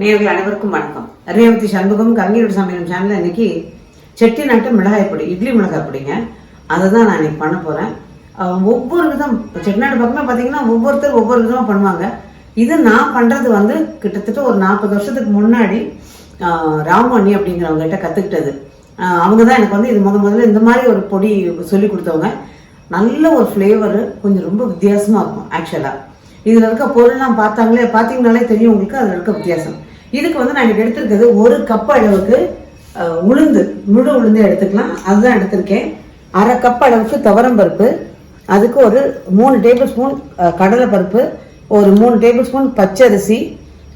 நேயர்கள் அனைவருக்கும் வணக்கம். ரேவதி சண்முகம் கவிஞரோட சமையல் சேனல்ல இன்னைக்கு செட்டிநாட்டு மிளகாய் பொடி, இட்லி மிளகாய் பொடிங்க. அதை தான் நான் இன்னைக்கு பண்ண போறேன். ஒவ்வொரு விதம் செட்டிநாடு பக்கமே பார்த்தீங்கன்னா ஒவ்வொருத்தர் ஒவ்வொரு விதமா பண்ணுவாங்க. இது நான் பண்றது வந்து கிட்டத்தட்ட ஒரு 40 வருஷத்துக்கு முன்னாடி ராமணி அப்படிங்கிறவங்க கிட்ட கத்துக்கிட்டது. அவங்க தான் எனக்கு வந்து இது முதல்ல இந்த மாதிரி ஒரு பொடி சொல்லி கொடுத்தவங்க. நல்ல ஒரு ஃப்ளேவரு, கொஞ்சம் ரொம்ப வித்தியாசமா இருக்கும். ஆக்சுவலா இதுல இருக்க பொருள்லாம் பார்த்தீங்கனாலே தெரியும் உங்களுக்கு அதுல இருக்க வித்தியாசம். இதுக்கு வந்து நான் இன்னைக்கு எடுத்திருக்கிறது 1 கப் அளவுக்கு உளுந்து, முழு உளுந்து எடுத்துக்கலாம். அதுதான் எடுத்திருக்கேன். 1/2 கப் அளவுக்கு துவரம் பருப்பு, அதுக்கு ஒரு 3 டேபிள் ஸ்பூன் கடலை பருப்பு, ஒரு 3 டேபிள் ஸ்பூன் பச்சரிசி,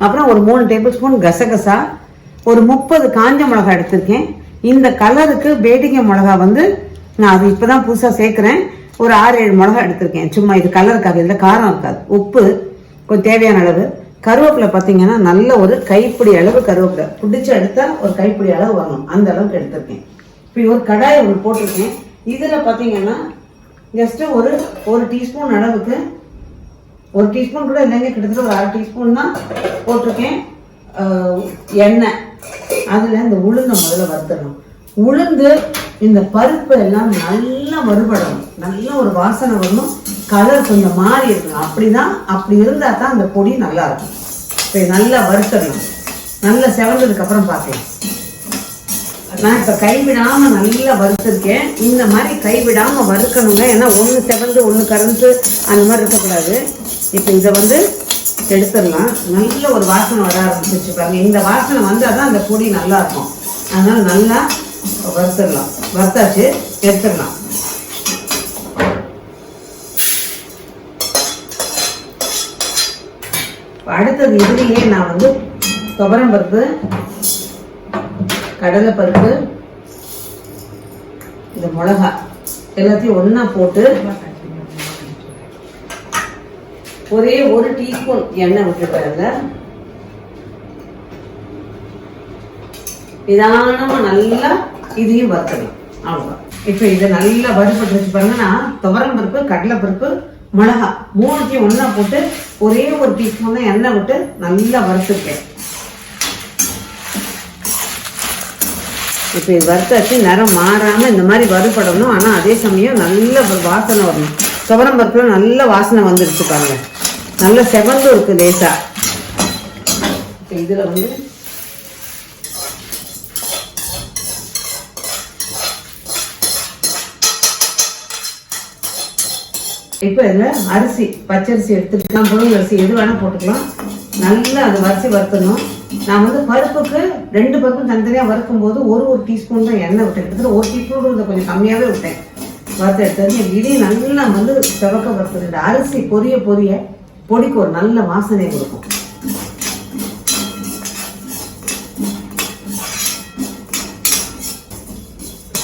அப்புறம் ஒரு 3 டேபிள் ஸ்பூன் கசகசா, ஒரு 30 காஞ்ச மிளகாய் எடுத்திருக்கேன். இந்த கலருக்கு பேடிங்க மிளகா வந்து நான் அது இப்பதான் புதுசா சேர்க்கிறேன். ஒரு 6-7 மிளகாய் எடுத்திருக்கேன். சும்மா இது கலருக்காக, இதுல காரம் இருக்காது. உப்பு கொஞ்சம் தேவையான அளவு. கருவேப்பிலை பார்த்தீங்கன்னா நல்ல ஒரு கைப்பிடி அளவு கருவேப்பிலை, பிடிச்சி எடுத்தா ஒரு கைப்பிடி அளவு வரணும், அந்த அளவுக்கு எடுத்திருக்கேன். இப்போ ஒரு கடாயை ஒன்று போட்டிருக்கேன். இதுல பார்த்தீங்கன்னா ஜஸ்ட் ஒரு டீஸ்பூன் அளவுக்கு, ஒரு டீஸ்பூன் கூட இல்லைங்க, கிட்டத்தட்ட ஒரு 1/2 டீஸ்பூன் தான் போட்டிருக்கேன் எண்ணெய். அதுல இந்த உளுந்தை முதல்ல வறுத்துடணும். உளுந்து இந்த பருப்பு எல்லாம் நல்லா வறுபடணும், நல்ல ஒரு வாசனை வரணும், கலர் கொஞ்சம் மாறி இருக்கணும். அப்படி இருந்தா தான் அந்த பொடி நல்லா இருக்கும். இப்போ நல்லா வறுத்துடணும். நல்லா செவந்ததுக்கு அப்புறம் பார்க்கலாம். நான் இப்போ கைவிடாம நல்லா வறுத்துருக்கேன். இந்த மாதிரி கைவிடாம வறுக்கணுங்க. ஏன்னா ஒன்று செவந்து ஒன்று கறந்து அந்த மாதிரி இருக்கக்கூடாது. இப்போ இதை வந்து எடுத்துடலாம். நல்ல ஒரு வாசனை வர ஆரம்பிச்சு பாருங்க. இந்த வாசனை வந்தால் தான் அந்த பொடி நல்லா இருக்கும். அதனால நல்லா வறுத்துடலாம். வறுத்தாச்சு, எடுத்துடலாம். அடுத்தது இதுலேயே நான் வந்து துவரம் பருப்பு, கடலை பருப்பு, இந்த மிளகா எல்லாத்தையும் ஒன்னா போட்டு ஒரே 1 டீஸ்பூன் எண்ணெய் விட்டுருக்காங்க. நிதானமா நல்லா இதையும் வறுத்துக்கலாம். அவ்வளவுதான். இப்ப இதை நல்லா வறுபட்டு வச்சு பாருங்கன்னா துவரம் பருப்பு, கடலை பருப்பு, மிளகா 3த்தையும் ஒன்னா போட்டு ஒரே 1 டீஸ்பூன் தான் எண்ணெய் விட்டு நல்லா வறுத்துருக்கேன். இப்ப இது வறுத்தாச்சு. நிறம் மாறாம இந்த மாதிரி வறுபடணும். ஆனா அதே சமயம் நல்ல ஒரு வாசனை வரணும். துவரம் பருப்புல நல்ல வாசனை வந்துருச்சு பாருங்க. நல்ல செவந்து இருக்கு லேசா. இப்ப இதுல வந்து இப்போ இதில் அரிசி, பச்சரிசி எடுத்துக்கலாம், புழுங்கல் அரிசி எது வேணால் போட்டுக்கலாம். நல்லா அது வறுத்தணும். நான் வந்து பருப்புக்கு 2 பருப்பும் தனித்தனியாக வறுக்கும் போது ஒரு டீஸ்பூன் தான் எண்ணெய் விட்டேன். கிட்டத்தட்ட 1 டீஸ்பூன் கொஞ்சம் கம்மியாகவே விட்டேன். வறுத்து எடுத்தது இதையும் நல்லா வந்து செவக்க வறுத்து அரிசி பொரிய பொடிக்கு ஒரு நல்ல வாசனையை கொடுக்கும்.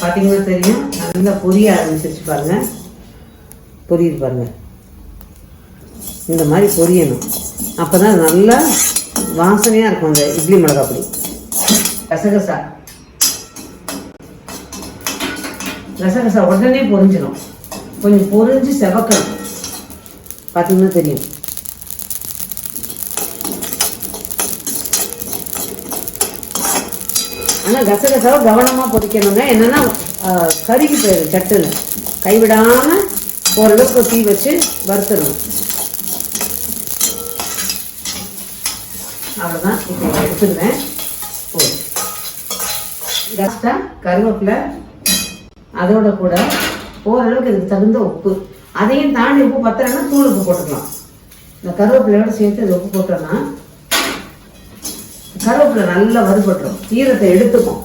பார்த்தீங்கன்னா தெரியும், நல்லா பொரிய ஆரம்பிச்சிருச்சு பாருங்க. பொரியுது பாருங்க. இந்த மாதிரி பொரியணும். அப்பதான் நல்லா வாசனையா இருக்கும் அந்த இட்லி மிளகாய் பொடி. கசகசா உடனே பொரிஞ்சிடும். கொஞ்சம் பொரிஞ்சு செவக்கணும். பார்த்தீங்கன்னா தெரியும். ஆனா கசகசாவை கவனமா பொரிக்கணுங்க. என்னன்னா கருகி போயிடும் சட்டுன்னு. கைவிடாம ஓரளவுக்கு தீ வச்சு வறுத்துடணும். அவ்வளோதான். இப்போ எடுத்துடுவேன். லாஸ்டா கருவேப்பிலை, அதோட கூட ஓரளவுக்கு இதுக்கு தகுந்த உப்பு. அதையும் தாண்டி உப்பு பத்தலைன்னா தூள் உப்பு போட்டுக்கலாம். இந்த கருவேப்பிலையோட சேர்த்து இது உப்பு போட்டோம்னா கருவேப்பிலை நல்லா வறுபட்டுரும், ஈரத்தை எடுத்துக்கும்.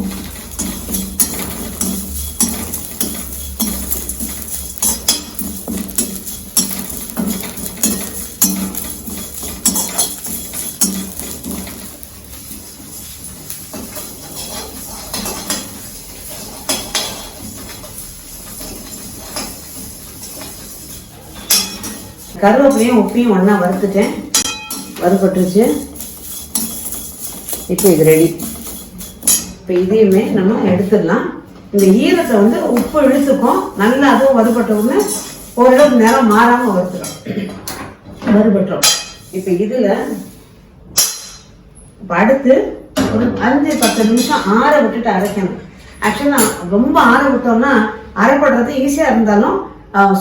கருவேப்பிலையும் உப்பையும் ஒன்றா வறுத்துட்டேன். வறுபட்டுருச்சு. இப்போ இது ரெடி. இப்போ இதையுமே நம்ம எடுத்துடலாம். இந்த ஈரத்தை வந்து உப்பு இழுத்துக்கும். நல்லா அதுவும் வறுபட்ட உடனே ஓரளவுக்கு நேரம் மாறாமல் வறுபட்டுரும். இப்போ இதில் இப்போ அடுத்து ஒரு 5-10 நிமிஷம் ஆற விட்டுட்டு அரைக்கணும். ஆக்சுவலாக ரொம்ப ஆற விட்டோம்னா அரைப்படுறது ஈஸியாக இருந்தாலும்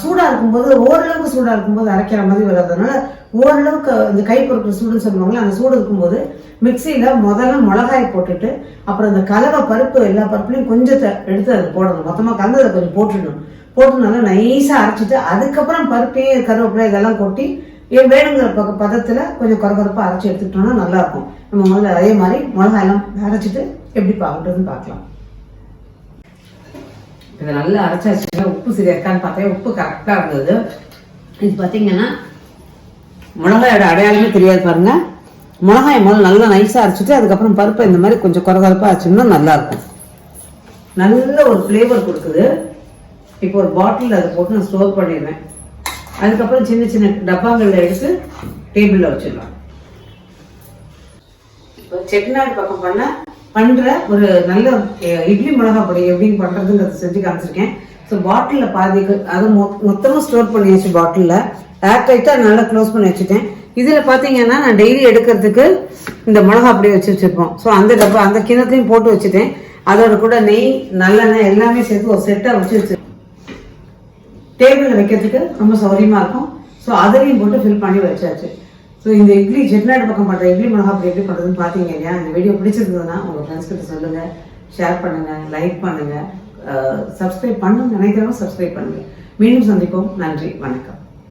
சூடாக இருக்கும்போது ஓரளவுக்கு சூடாக இருக்கும்போது அரைக்கிற மாதிரி வர்றதுனால ஓரளவுக்கு இந்த கை பொறுக்கிற சூடுன்னு சொல்லுவாங்களே அந்த சூடு இருக்கும்போது மிக்சியில் முதல்ல மிளகாய் போட்டுட்டு அப்புறம் இந்த கலவை பருப்பு எல்லா பருப்புலையும் கொஞ்சத்தை எடுத்து அது போடணும். மொத்தமாக கலந்து அதை கொஞ்சம் போட்டு நல்லா நைஸாக அரைச்சிட்டு அதுக்கப்புறம் பருப்பையும் கருவேப்பிலை இதெல்லாம் கொட்டி வேணுங்கிற பதத்தில் கொஞ்சம் கொரகொரப்பாக அரைச்சி எடுத்துக்கிட்டோம்னா நல்லாயிருக்கும். நம்ம முதல்ல அதே மாதிரி மிளகாயெல்லாம் அரைச்சிட்டு எப்படி பார்க்கறதுன்னு பார்க்கலாம். இதை நல்லா அரைச்சாச்சுன்னா உப்பு சரியா இருக்கான்னு பார்த்தா உப்பு கரெக்டாக இருந்தது. இது பார்த்தீங்கன்னா மிளகாயோட அடையாளமே தெரியாது பாருங்க. மிளகாயை முதல்ல நல்லா நைஸாக அரைச்சிட்டு அதுக்கப்புறம் பருப்பை இந்த மாதிரி கொஞ்சம் கொரகொரப்பாக அரைச்சோம்னா நல்லாயிருக்கும். நல்ல ஒரு ஃப்ளேவர் கொடுக்குது. இப்போ ஒரு பாட்டில் அதை போட்டு நான் ஸ்டோர் பண்ணிடுவேன். அதுக்கப்புறம் சின்ன சின்ன டப்பாங்களில் எடுத்து டேபிளில் வச்சிடலாம். இப்போ செட்டிநாடு பக்கம் பண்ணுற ஒரு நல்ல இட்லி மிளகா பொடி எப்படின்னு பண்ணுறதுங்கிறத செஞ்சு காமிச்சிருக்கேன். ஸோ பாட்டிலில் பாதிக்கு அது மொத்தமாக ஸ்டோர் பண்ணி வச்சு பாட்டிலில் ஏர் டைட்டாக நல்லா க்ளோஸ் பண்ணி வச்சுட்டேன். இதில் பார்த்தீங்கன்னா நான் டெய்லி எடுக்கிறதுக்கு இந்த மிளகா அப்படியே வச்சுருப்போம். ஸோ அந்த டப்பா அந்த கிணத்துலையும் போட்டு வச்சுட்டேன். அதோட கூட நெய் நல்லெண்ணெய் எல்லாமே சேர்த்து ஒரு செட்டாக வச்சு டேபிளில் வைக்கிறதுக்கு ரொம்ப சௌரியமாக இருக்கும். ஸோ அதுலேயும் போட்டு ஃபில் பண்ணி வச்சாச்சு. ஸோ இந்த இட்லி செட்டிநாடு பக்கம் பண்ணுற இட்லி மிளகா அப்படி எப்படி பண்ணுறதுன்னு பார்த்தீங்க இல்லையா? இந்த வீடியோ பிடிச்சிருந்ததுன்னா உங்கள் ஃப்ரெண்ட்ஸ் கிட்ட சொல்லுங்கள், ஷேர் பண்ணுங்கள், லைக் பண்ணுங்கள், சப்ஸ்கிரைப் பண்ணணும்னு நினைக்கிறவங்க சப்ஸ்கிரைப் பண்ணுங்கள். மீண்டும் சந்திப்போம். நன்றி, வணக்கம்.